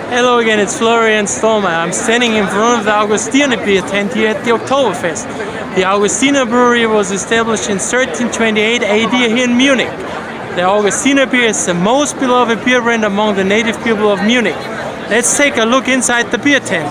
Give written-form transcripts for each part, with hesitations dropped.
Hello again, it's Florian Stollmayer. I'm standing in front of the Augustiner beer tent here at the Oktoberfest. The Augustiner Brewery was established in 1328 AD here in Munich. The Augustiner beer is the most beloved beer brand among the native people of Munich. Let's take a look inside the beer tent.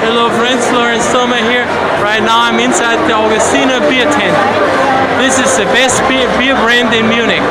Hello friends, Florian Stollmayer here. Right now I'm inside the Augustiner beer tent. This is the best beer brand in Munich.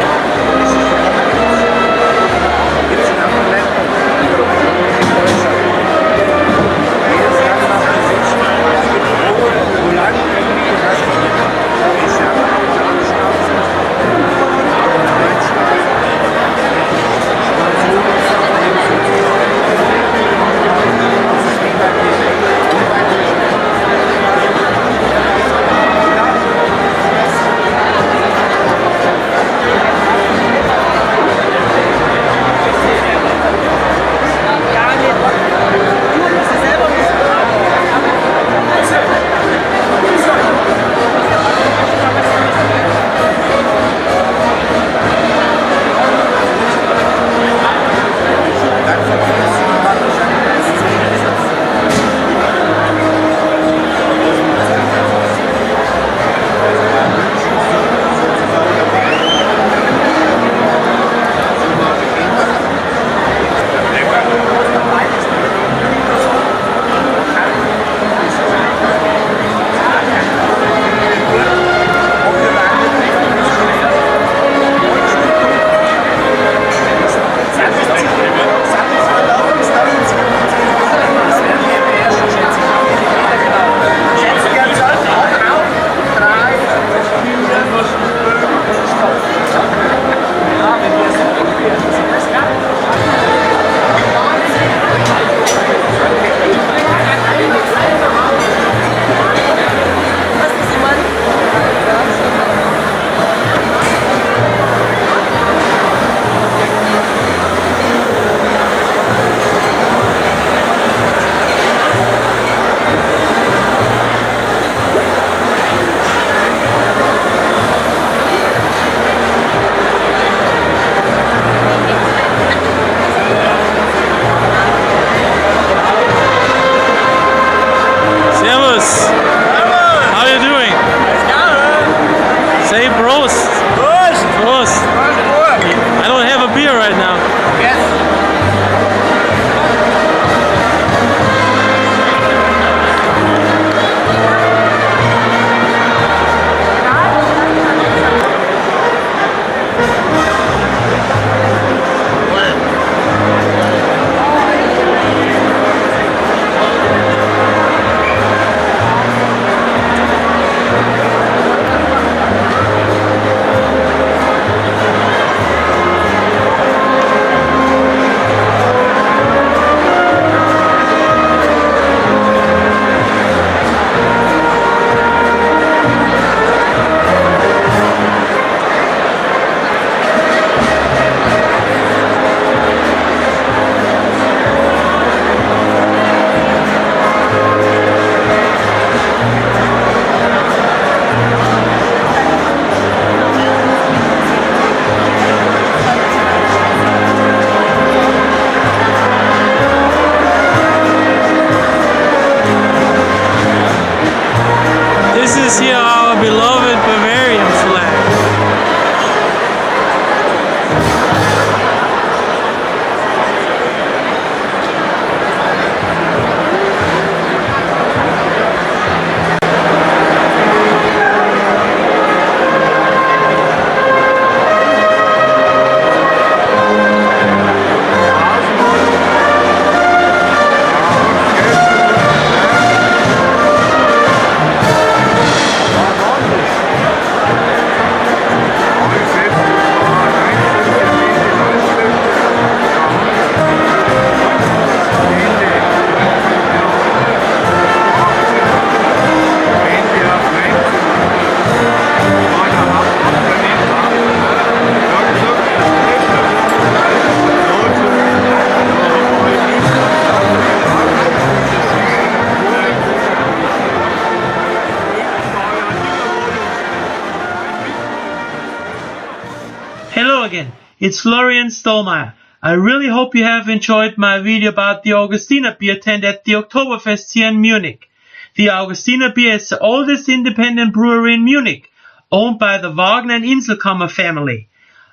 Hello again, it's Florian Stollmayer. I really hope you have enjoyed my video about the Augustiner beer tent at the Oktoberfest here in Munich. The Augustiner beer is the oldest independent brewery in Munich, owned by the Wagner and Inselkammer family.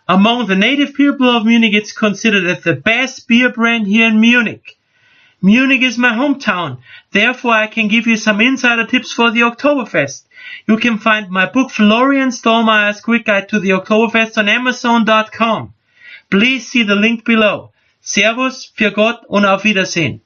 Among the native people of Munich, it's considered as the best beer brand here in Munich. Munich is my hometown, therefore I can give you some insider tips for the Oktoberfest. You can find my book Florian Stollmayer's Quick Guide to the Oktoberfest on Amazon.com. Please see the link below. Servus, für Gott und auf Wiedersehen.